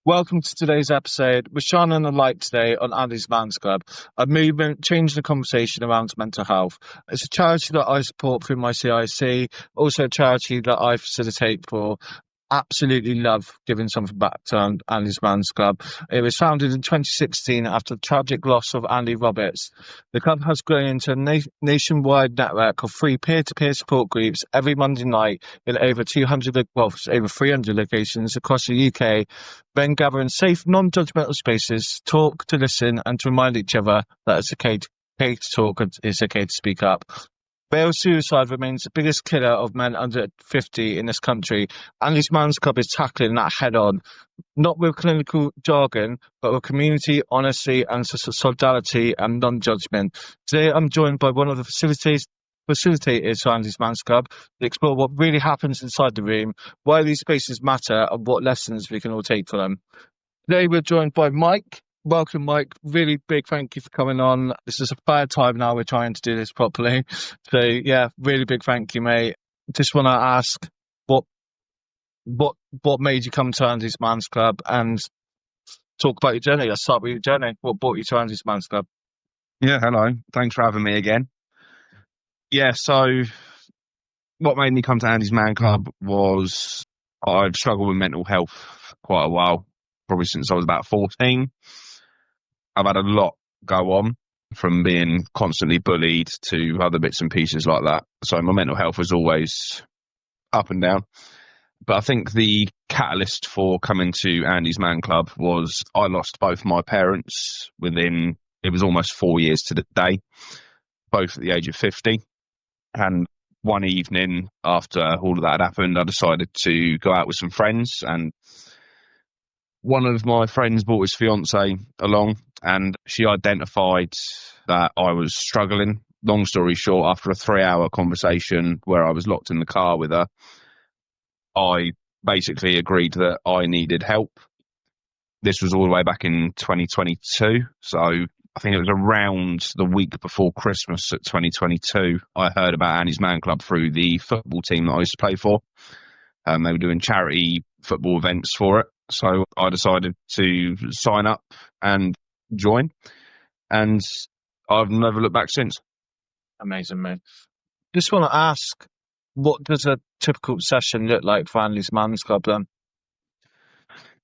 Welcome to today's episode. We're shining a light today on Andy's Man's Club, a movement changing the conversation around mental health. It's a charity that I support through my CIC, also a charity that I facilitate for. Absolutely love giving something back to Andy's Man's Club. It was founded in 2016 after the tragic loss of Andy Roberts. The club has grown into a nationwide network of free peer-to-peer support groups every Monday night in over 300 locations across the UK, then gather in safe, non-judgmental spaces, talk to listen and to remind each other that it's okay to talk and it's okay to speak up. Male suicide remains the biggest killer of men under 50 in this country. Andy's Man's Club is tackling that head on, not with clinical jargon, but with community, honesty, and solidarity and non-judgment. Today, I'm joined by one of the facilitators to Andy's Man's Club to explore what really happens inside the room, why these spaces matter, and what lessons we can all take from them. Today, we're joined by Mike. Welcome, Mike. Really big thank you for coming on. This is the third time now we're trying to do this properly. So, yeah, really big thank you, mate. Just want to ask what made you come to Andy's Man's Club and talk about your journey. Let's start with your journey. What brought you to Andy's Man's Club? Yeah, hello. Thanks for having me again. Yeah, so what made me come to Andy's Man Club was I've struggled with mental health for quite a while, probably since I was about 14. I've had a lot go on, from being constantly bullied to other bits and pieces like that. So my mental health was always up and down. But I think the catalyst for coming to Andy's Man Club was I lost both my parents it was almost 4 years to the day, both at the age of 50. And one evening after all of that had happened, I decided to go out with some friends, and one of my friends brought his fiance along, and she identified that I was struggling. Long story short, after a 3-hour conversation where I was locked in the car with her, I basically agreed that I needed help. This was all the way back in 2022. So I think it was around the week before Christmas at 2022, I heard about Andy's Man Club through the football team that I used to play for. They were doing charity football events for it. So I decided to sign up and join, and I've never looked back since. Amazing, mate. Just want to ask, what does a typical session look like for Andy's Man's Club then?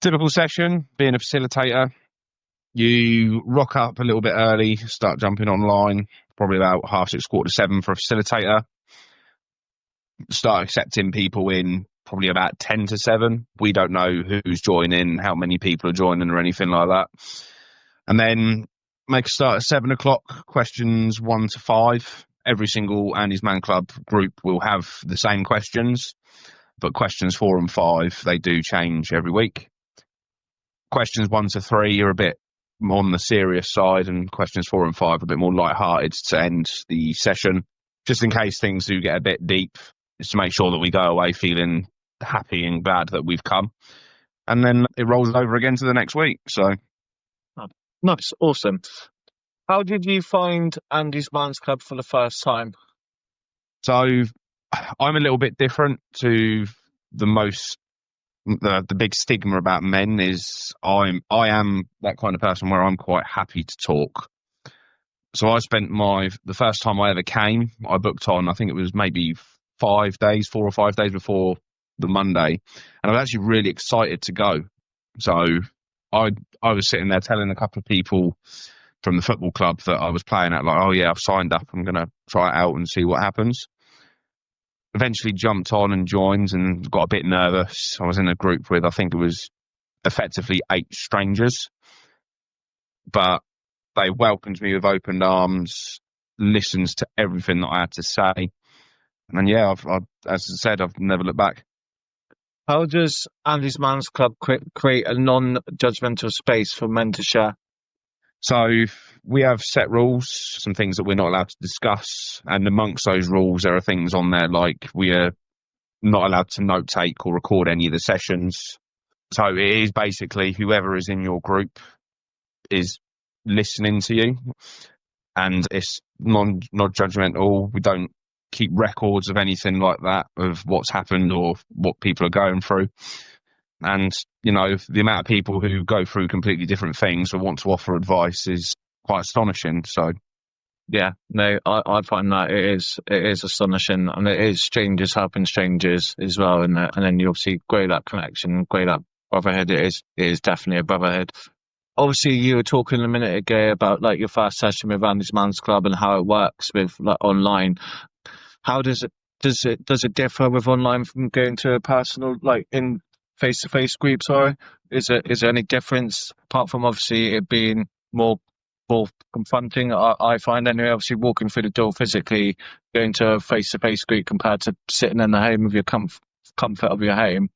Typical session, being a facilitator, you rock up a little bit early, start jumping online, probably about 6:30, 7:15 for a facilitator. Start accepting people in probably about 10 to 7. We don't know who's joining, how many people are joining or anything like that. And then make a start at 7 o'clock, questions 1 to 5. Every single Andy's Man Club group will have the same questions, but questions 4 and 5, they do change every week. Questions 1 to 3 are a bit more on the serious side, and questions 4 and 5 are a bit more lighthearted to end the session. Just in case things do get a bit deep, is to make sure that we go away feeling happy and glad that we've come, and then it rolls over again to the next week. So nice, awesome. How did you find Andy's Man's Club for the first time? So I'm a little bit different to the big stigma about men is I am that kind of person where I'm quite happy to talk. So I spent the first time I ever came, I booked on, I think it was maybe 4 or 5 days before the Monday, and I was actually really excited to go. So I was sitting there telling a couple of people from the football club that I was playing at, like, oh yeah, I've signed up, I'm going to try it out and see what happens. Eventually jumped on and joined and got a bit nervous. I was in a group with, I think it was effectively 8 strangers, but they welcomed me with open arms, listened to everything that I had to say. And yeah, I've, as I said, I've never looked back. How does Andy's Man's Club create a non-judgmental space for men to share? So we have set rules, some things that we're not allowed to discuss. And amongst those rules, there are things on there like we are not allowed to note take or record any of the sessions. So it is basically whoever is in your group is listening to you, and it's non-judgmental. We don't keep records of anything like that, of what's happened or what people are going through. And, you know, the amount of people who go through completely different things or want to offer advice is quite astonishing. So, Yeah, no, I find that it is astonishing, and it is strangers helping strangers as well, and then you obviously grow that connection, grow that brotherhood. It is definitely a brotherhood. Obviously, you were talking a minute ago about like your first session with Andy's Man's Club and how it works with like online. How does it differ with online from going to a personal, like in face to face group? Sorry, is there any difference apart from obviously it being more confronting? I find anyway. Obviously, walking through the door physically, going to a face to face group compared to sitting in the home of your comfort of your home.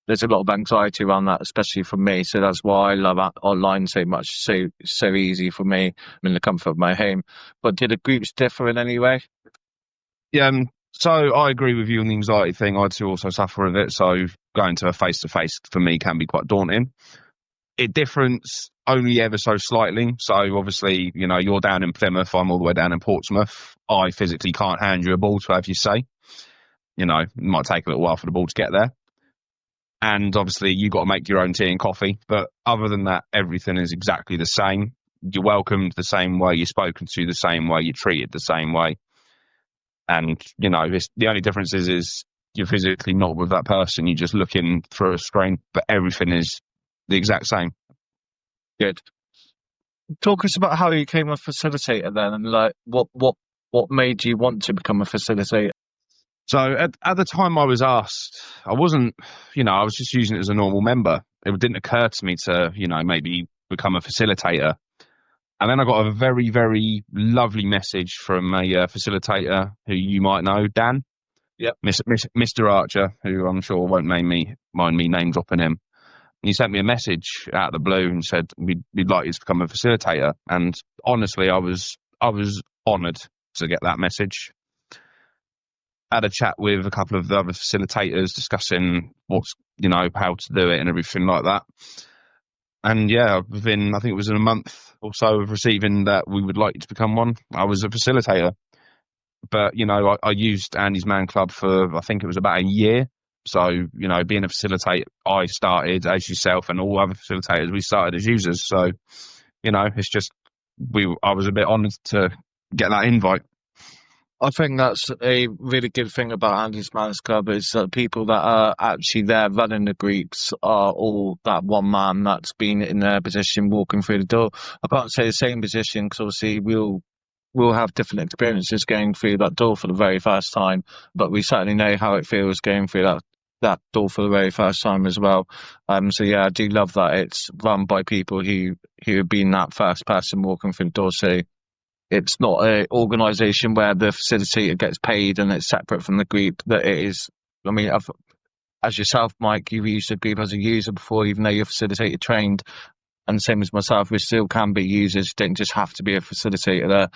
There's a lot of anxiety around that, especially for me. So that's why I love online so much. So easy for me. I'm in the comfort of my home. But did the groups differ in any way? yeah, so I agree with you on the anxiety thing. I too also suffer with it. So going to a face-to-face for me can be quite daunting. It differs only ever so slightly. So obviously, you know, you're down in Plymouth, I'm all the way down in Portsmouth. I physically can't hand you a ball to have you say. You know, it might take a little while for the ball to get there. And obviously, you got to make your own tea and coffee. But other than that, everything is exactly the same. You're welcomed the same way, you're spoken to the same way, you're treated the same way. And, you know, the only difference is you're physically not with that person. You're just looking through a screen, but everything is the exact same. Good. Talk us about how you became a facilitator then, and like what made you want to become a facilitator? So at the time I was asked, I wasn't, you know, I was just using it as a normal member. It didn't occur to me to, you know, maybe become a facilitator. And then I got a very, very lovely message from a facilitator who you might know, Dan. Yep. Mr. Archer, who I'm sure won't mind me name dropping him. And he sent me a message out of the blue and said, we'd like you to become a facilitator. And honestly, I was honoured to get that message. Had a chat with a couple of the other facilitators discussing what's, you know, how to do it and everything like that. And yeah, within, I think it was in a month or so of receiving that we would like you to become one, I was a facilitator. But, you know, I used Andy's Man Club for, I think it was about a year. So, you know, being a facilitator, I started as yourself and all other facilitators, we started as users. So, you know, it's just, I was a bit honoured to get that invite. I think that's a really good thing about Andy's Man's Club is that people that are actually there running the groups are all that one man that's been in their position walking through the door. I can't say the same position because obviously we'll have different experiences going through that door for the very first time, but we certainly know how it feels going through that door for the very first time as well. So yeah, I do love that it's run by people who have been that first person walking through the door. So it's not an organisation where the facilitator gets paid and it's separate from the group. That it is. I mean, as yourself, Mike, you've used the group as a user before, even though you're facilitator trained. And same as myself, we still can be users. You don't just have to be a facilitator there.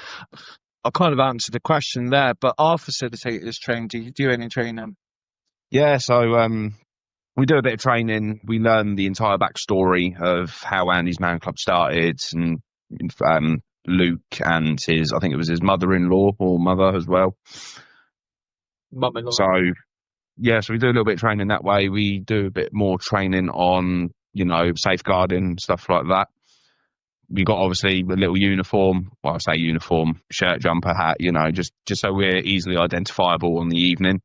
I kind of answered the question there, but are facilitators trained? Do you do any training? Yeah, so we do a bit of training. We learn the entire backstory of how Andy's Man Club started, and Luke and I think it was his mother-in-law or mother as well. Mum-in-law. So, yeah, so we do a little bit of training that way. We do a bit more training on, you know, safeguarding, stuff like that. We got obviously a little uniform, well, I say uniform, shirt, jumper, hat, you know, just so we're easily identifiable on the evening.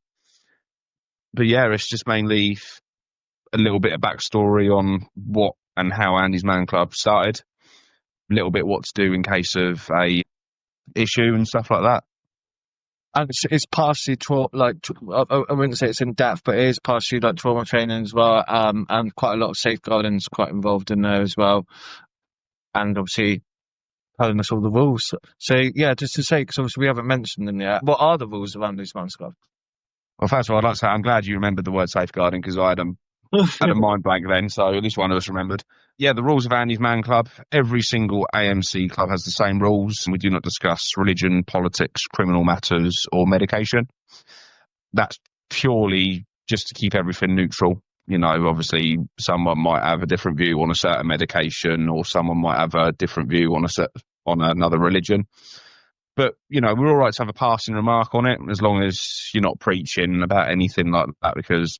But yeah, it's just mainly a little bit of backstory on what and how Andy's Man Club started. A little bit what to do in case of a issue and stuff like that. And it's partially I wouldn't say it's in depth, but it is partially like trauma training as well. And quite a lot of safeguarding is quite involved in there as well. And obviously telling us all the rules. So yeah, just to say, because obviously we haven't mentioned them yet. What are the rules of Andy's Man's Club? Well, first of all, I'd like to say I'm glad you remembered the word safeguarding because I had a mind blank then, so at least one of us remembered. Yeah, the rules of Andy's Man Club. Every single AMC club has the same rules. We do not discuss religion, politics, criminal matters, or medication. That's purely just to keep everything neutral. You know, obviously, someone might have a different view on a certain medication, or someone might have a different view on another religion. But, you know, we're all right to have a passing remark on it as long as you're not preaching about anything like that, because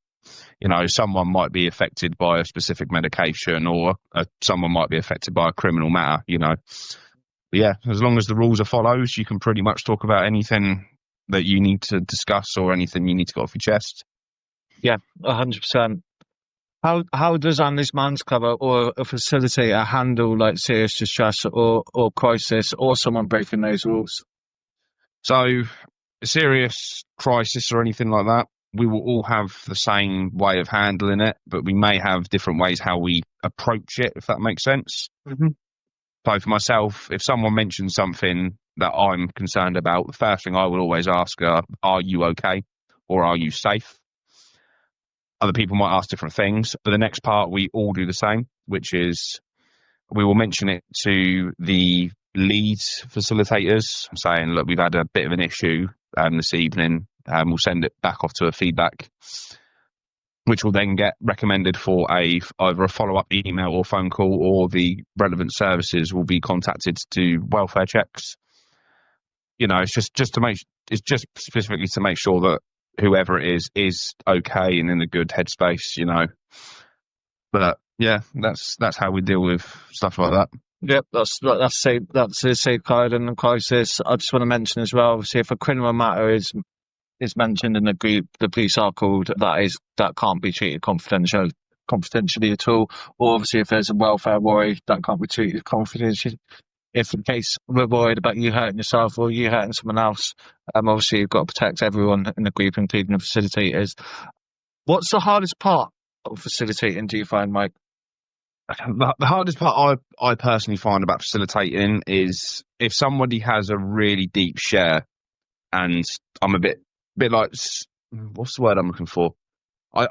Someone might be affected by a specific medication, or someone might be affected by a criminal matter. But yeah, as long as the rules are followed, you can pretty much talk about anything that you need to discuss or anything you need to get off your chest. Yeah, 100%. How does Andy's Man's Club or a facilitator handle like serious distress or crisis or someone breaking those rules? So a serious crisis or anything like that, we will all have the same way of handling it, but we may have different ways how we approach it, if that makes sense. Mm-hmm. So for myself, if someone mentions something that I'm concerned about, the first thing I will always ask are you okay? Or are you safe? Other people might ask different things, but the next part we all do the same, which is we will mention it to the lead facilitators, saying, look, we've had a bit of an issue this evening, and we'll send it back off to a feedback, which will then get recommended for either a follow-up email or phone call, or the relevant services will be contacted to do welfare checks. It's just specifically to make sure that whoever it is okay and in a good headspace, But yeah, that's how we deal with stuff like that. Yep, that's a safeguard and a crisis. I just want to mention as well, obviously, if a criminal matter is mentioned in the group, the police are called. That can't be treated confidentially at all. Or obviously, if there's a welfare worry, that can't be treated confidentially. If in case we're worried about you hurting yourself or you hurting someone else, obviously you've got to protect everyone in the group, including the facilitators. What's the hardest part of facilitating, do you find, Mike? The hardest part I personally find about facilitating is if somebody has a really deep share, and I'm a bit like, what's the word I'm looking for? I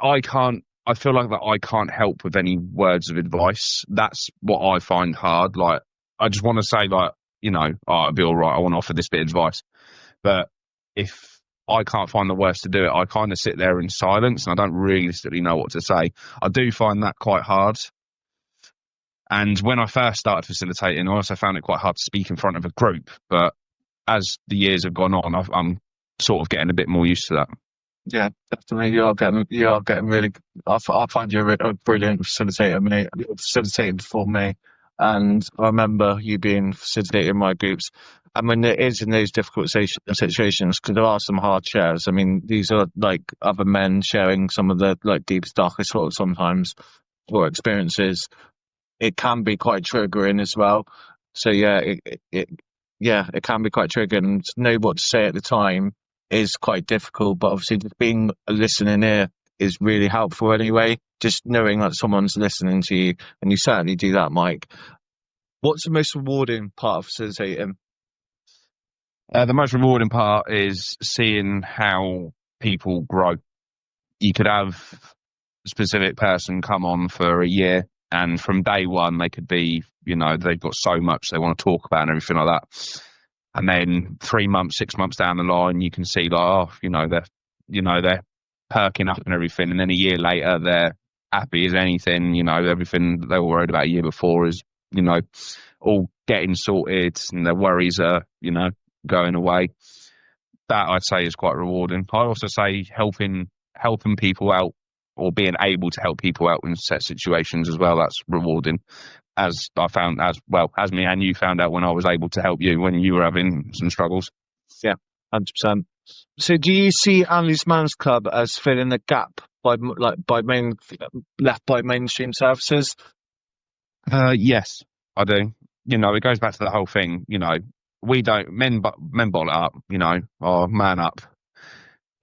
feel like that I can't help with any words of advice. That's what I find hard. Like, I just want to say, like, it'll be all right. I want to offer this bit of advice. But if I can't find the words to do it, I kind of sit there in silence and I don't realistically know what to say. I do find that quite hard. And when I first started facilitating, I also found it quite hard to speak in front of a group. But as the years have gone on, I'm sort of getting a bit more used to that. Yeah, definitely. You are getting really. I find you a brilliant facilitator, mate. You facilitated for me, and I remember you being facilitating my groups. And when it is in those difficult situations, because there are some hard shares. I mean, these are like other men sharing some of the like deepest, darkest thoughts sometimes, or experiences. It can be quite triggering as well. So yeah, it can be quite triggering. To know what to say at the time is quite difficult, but obviously just being a listening ear is really helpful anyway. Just knowing that someone's listening to you, and you certainly do that, Mike. What's the most rewarding part of facilitating? The most rewarding part is seeing how people grow. You could have a specific person come on for a year, and from day one they could be, they've got so much they want to talk about and everything like that. And then 3 months, 6 months down the line, you can see like, they're perking up and everything. And then a year later, they're happy as anything. Everything they were worried about a year before is, all getting sorted, and their worries are, going away. That I'd say is quite rewarding. I also say helping people out, or being able to help people out in set situations as well. That's rewarding. As I found, as me and you found out when I was able to help you when you were having some struggles. Yeah, 100%. So, do you see Andy's Man's Club as filling the gap left by mainstream services? Yes, I do. It goes back to the whole thing. We don't men bottle it up. Or man up.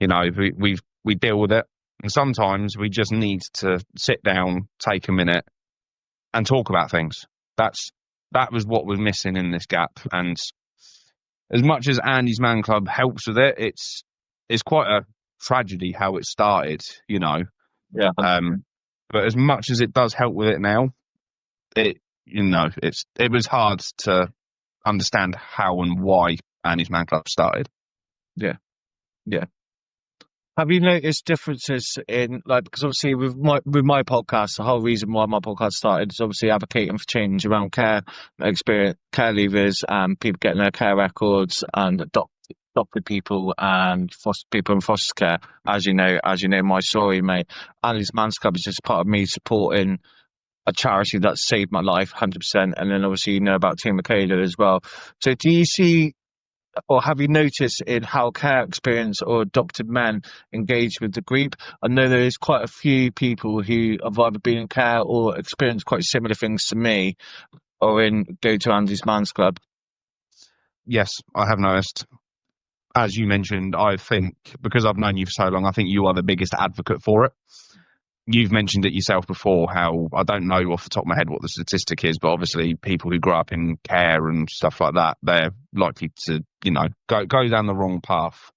We deal with it, and sometimes we just need to sit down, take a minute, and talk about things. That was what was missing in this gap. And as much as Andy's Man Club helps with it, it's quite a tragedy how it started, Yeah. But as much as it does help with it now, it was hard to understand how and why Andy's Man Club started. Yeah. Have you noticed differences in, because obviously with my podcast, the whole reason why my podcast started is obviously advocating for change around care leavers and people getting their care records and adopted people and foster people in foster care. As you know my story, mate. Andy's Man's Club is just part of me supporting a charity that saved my life 100%. And then obviously you know about Team Michaela as well. So do you see, or have you noticed in how care experience or adopted men engage with the group? I know there is quite a few people who have either been in care or experienced quite similar things to me, or in go to Andy's Man's Club. Yes, I have noticed. As you mentioned, I think because I've known you for so long, I think you are the biggest advocate for it. You've mentioned it yourself before, how I don't know off the top of my head what the statistic is, but obviously people who grow up in care and stuff like that, they're likely to, go down the wrong path.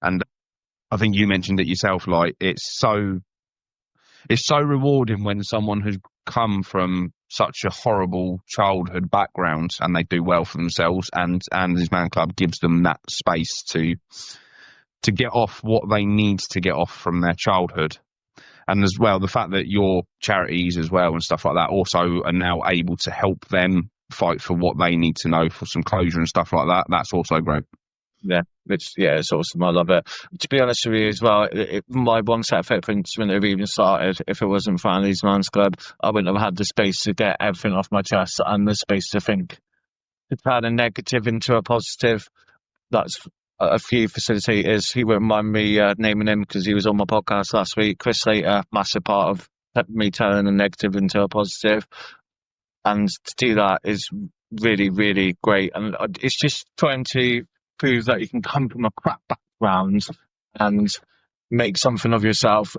And I think you mentioned it yourself, like it's so rewarding when someone has come from such a horrible childhood background and they do well for themselves, and this Man Club gives them that space to get off what they need to get off from their childhood. And as well, the fact that your charities as well and stuff like that also are now able to help them fight for what they need to know for some closure and stuff like that, that's also great. Yeah, it's awesome. I love it. To be honest with you as well, my one set of footprints wouldn't have even started if it wasn't for Andy's Man's Club. I wouldn't have had the space to get everything off my chest and the space to think, to turn a negative into a positive. That's a few facilitators. He wouldn't mind me naming him because he was on my podcast last week. Chris Slater, massive part of me turning a negative into a positive. And to do that is really, really great. And it's just trying to prove that you can come from a crap background and make something of yourself,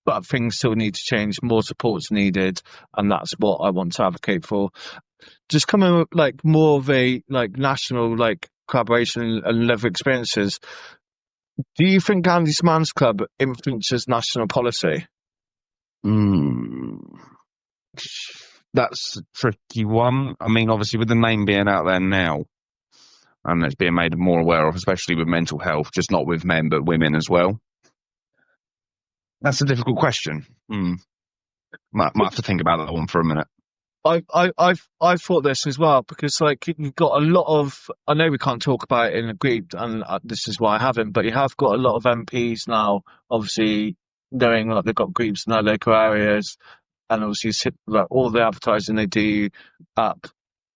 but things still need to change. More support's needed, and that's what I want to advocate for. Just coming with like more of a national collaboration and level experiences. Do you think Andy's Man's Club influences national policy? That's a tricky one. I mean, obviously, with the name being out there now, and it's being made more aware of, especially with mental health, just not with men, but women as well. That's a difficult question. Might have to think about that one for a minute. I've thought this as well, because you've got a lot of, I know we can't talk about it in a group, and this is why I haven't, but you have got a lot of MPs now, obviously knowing they've got groups in their local areas, and obviously all the advertising they do up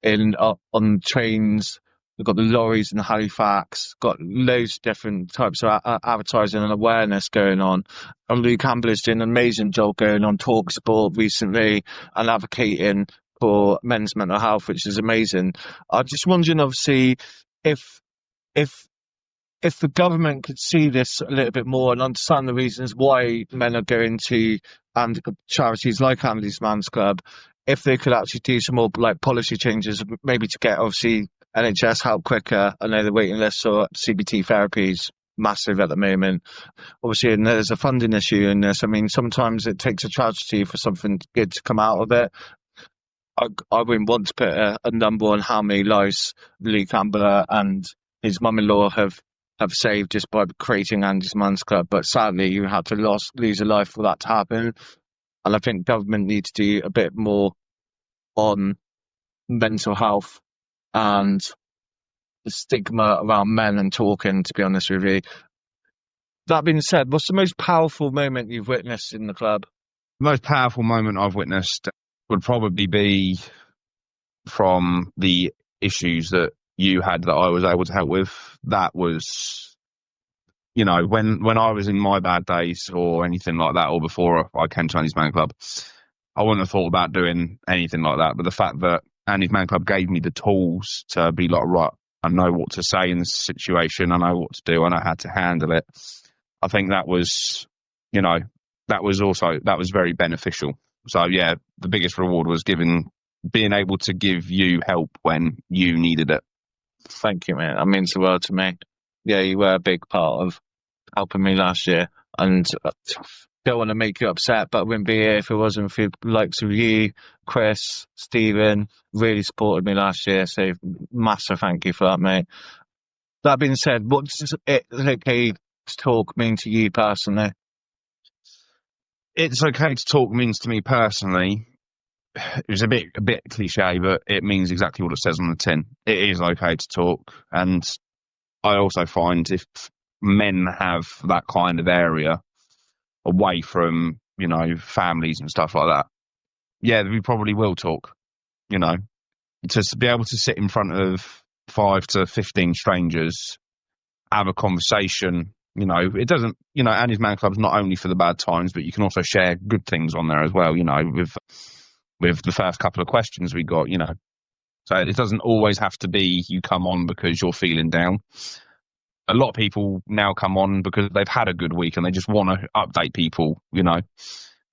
on trains. We've got the lorries in Halifax, got loads of different types of advertising and awareness going on. And Luke Campbell is doing an amazing job going on TalkSport recently and advocating for men's mental health, which is amazing. I'm just wondering, obviously, if the government could see this a little bit more and understand the reasons why men are going to and charities like Andy's Man's Club, if they could actually do some more policy changes, maybe to get obviously NHS help quicker. I know the waiting lists for CBT therapies massive at the moment. Obviously, and there's a funding issue in this. I mean, sometimes it takes a tragedy for something good to come out of it. I wouldn't want to put a number on how many lives Lee Campbell and his mum-in-law have saved just by creating Andy's Man's Club, but sadly you had to lose a life for that to happen. And I think government needs to do a bit more on mental health and the stigma around men and talking, to be honest with you. That being said, what's the most powerful moment you've witnessed in the club? The most powerful moment I've witnessed would probably be from the issues that you had that I was able to help with. That was, when I was in my bad days or anything like that, or before I came to Andy's Man Club, I wouldn't have thought about doing anything like that. But the fact that Andy's Man Club gave me the tools to be like, right, I know what to say in this situation, I know what to do, I know how to handle it. I think that was, that was very beneficial. So yeah, the biggest reward was being able to give you help when you needed it. Thank you, man. That means the world to me. Yeah, you were a big part of helping me last year, and don't want to make you upset, but I wouldn't be here if it wasn't for the likes of you, Chris, Stephen, really supported me last year, so massive thank you for that, mate. That being said, what does okay to talk mean to you personally? It's okay to talk means to me personally, it was a bit cliche, but it means exactly what it says on the tin. It is okay to talk, and I also find if men have that kind of area away from, families and stuff like that, yeah, we probably will talk, to be able to sit in front of 5 to 15 strangers, have a conversation. It doesn't, Annie's Man Club's not only for the bad times, but you can also share good things on there as well, with the first couple of questions we got, So it doesn't always have to be you come on because you're feeling down. A lot of people now come on because they've had a good week and they just want to update people,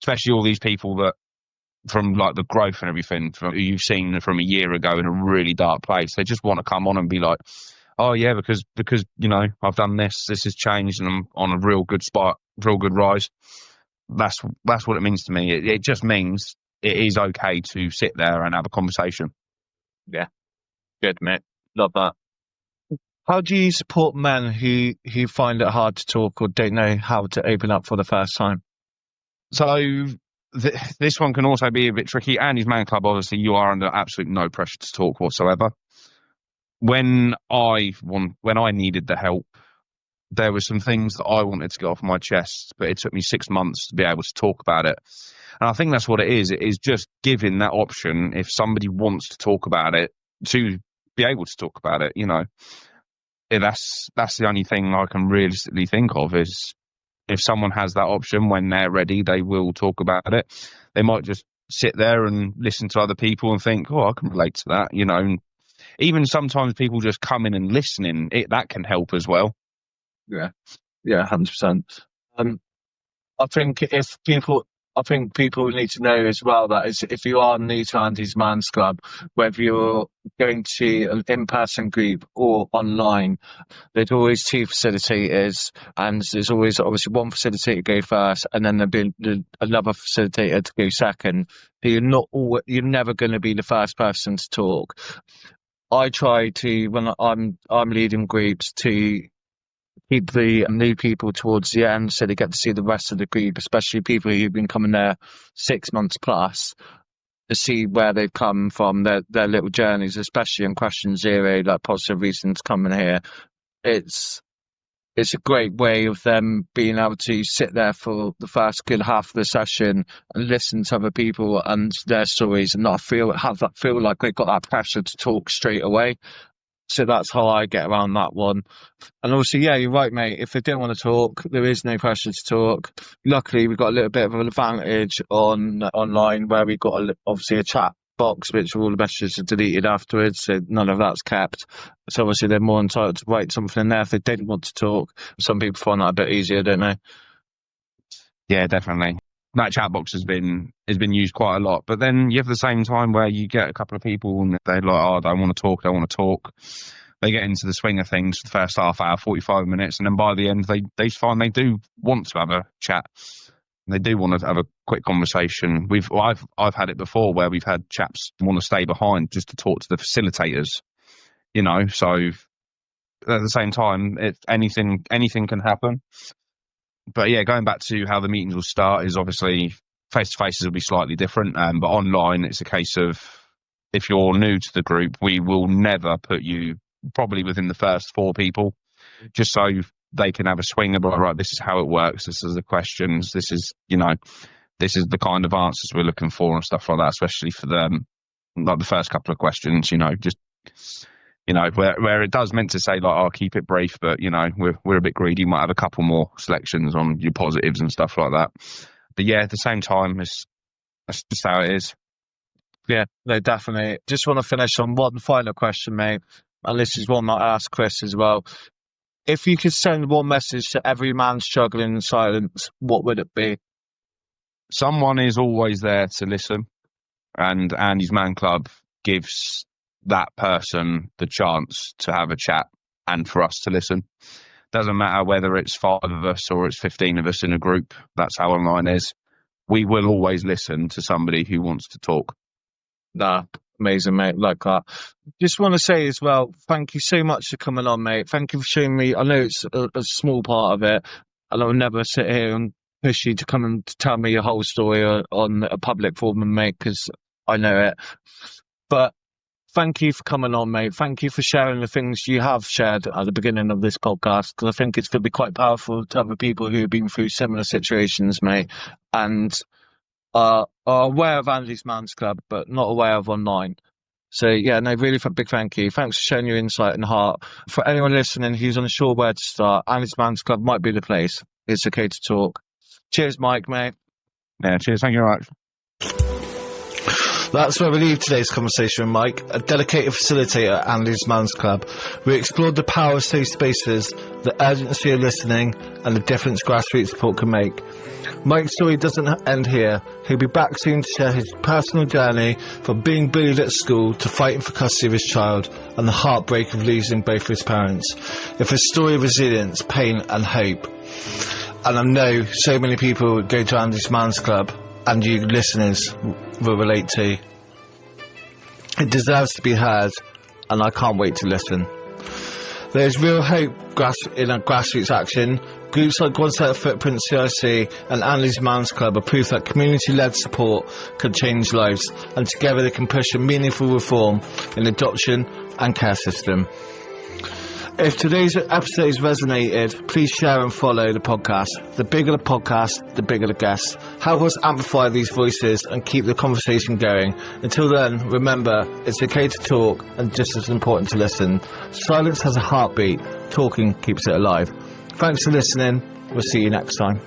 especially all these people that from like the growth and everything from you've seen from a year ago in a really dark place. They just want to come on and be like, oh yeah, because I've done this has changed and I'm on a real good spot, real good rise. That's what it means to me. It just means it is okay to sit there and have a conversation. Yeah, good, mate. Love that. How do you support men who find it hard to talk or don't know how to open up for the first time? So this one can also be a bit tricky. Andy's Man Club, obviously, you are under absolute no pressure to talk whatsoever. When I needed the help, there were some things that I wanted to get off my chest, but it took me 6 months to be able to talk about it. And I think that's what it is. It is just giving that option if somebody wants to talk about it, to be able to talk about it, That's the only thing I can realistically think of is if someone has that option when they're ready, they will talk about it. They might just sit there and listen to other people and think, oh, I can relate to that, And even sometimes people just coming and listening, that can help as well. Yeah, 100%. I think people need to know as well that if you are new to Andy's Man's Club, whether you're going to an in-person group or online, there's always 2 facilitators, and there's always obviously one facilitator to go first, and then there'll be another facilitator to go second. So you're never going to be the first person to talk. I try to, when I'm leading groups, to keep the new people towards the end so they get to see the rest of the group, especially people who've been coming there 6 months plus, to see where they've come from, their little journeys, especially in question 0, like positive reasons coming here. It's a great way of them being able to sit there for the first good half of the session and listen to other people and their stories and not feel like they've got that pressure to talk straight away. So that's how I get around that one. And also, yeah, you're right, mate. If they don't want to talk, there is no pressure to talk. Luckily, we've got a little bit of an advantage online where we've got obviously a chat box, which all the messages are deleted afterwards, so none of that's kept. So obviously, they're more entitled to write something in there if they didn't want to talk. Some people find that a bit easier, don't they? Yeah, definitely. That chat box has been used quite a lot, but then you have the same time where you get a couple of people and they're like, oh, I don't want to talk. They get into the swing of things for the first half hour, 45 minutes, and then by the end they find they do want to have a chat. They do want to have a quick conversation. I've had it before where we've had chaps want to stay behind just to talk to the facilitators, So at the same time, anything can happen. But yeah, going back to how the meetings will start is obviously face-to-faces will be slightly different, but online it's a case of if you're new to the group, we will never put you probably within the first 4 people, just so they can have a swing about, right, this is how it works, this is the questions, this is the kind of answers we're looking for and stuff like that, especially for them, like the first couple of questions, just where it does meant to say like, I'll keep it brief, but we're a bit greedy. You might have a couple more selections on your positives and stuff like that. But yeah, at the same time, that's just how it is. Yeah, no, definitely. Just want to finish on one final question, mate. And this is one that I asked Chris as well. If you could send one message to every man struggling in silence, what would it be? Someone is always there to listen, and Andy's Man Club gives that person the chance to have a chat and for us to listen. Doesn't matter whether it's 5 of us or it's 15 of us in a group. That's how online is. We will always listen to somebody who wants to talk. Nah, amazing, mate. Like that. Just want to say as well, thank you so much for coming on, mate. Thank you for showing me. I know it's a small part of it, and I'll never sit here and push you to come and tell me your whole story on a public forum, mate, because I know it. But thank you for coming on, mate. Thank you for sharing the things you have shared at the beginning of this podcast, because I think it's going to be quite powerful to other people who have been through similar situations, mate, and are aware of Andy's Man's Club, but not aware of online. So, yeah, no, really big thank you. Thanks for sharing your insight and heart. For anyone listening who's unsure where to start, Andy's Man's Club might be the place. It's okay to talk. Cheers, Mike, mate. Yeah, cheers. Thank you very much. That's where we leave today's conversation with Mike, a dedicated facilitator at Andy's Man's Club. We explored the power of safe spaces, the urgency of listening, and the difference grassroots support can make. Mike's story doesn't end here. He'll be back soon to share his personal journey from being bullied at school to fighting for custody of his child and the heartbreak of losing both of his parents. It's a story of resilience, pain and hope. And I know so many people go to Andy's Man's Club, and you listeners will relate to. It deserves to be heard, and I can't wait to listen. There's real hope in a grassroots action. Groups like One Set of Footprints CIC and Andy's Man's Club are proof that community-led support can change lives, and together they can push a meaningful reform in adoption and care system. If today's episode has resonated, please share and follow the podcast. The bigger the podcast, the bigger the guests. Help us amplify these voices and keep the conversation going. Until then, remember, it's okay to talk and just as important to listen. Silence has a heartbeat. Talking keeps it alive. Thanks for listening. We'll see you next time.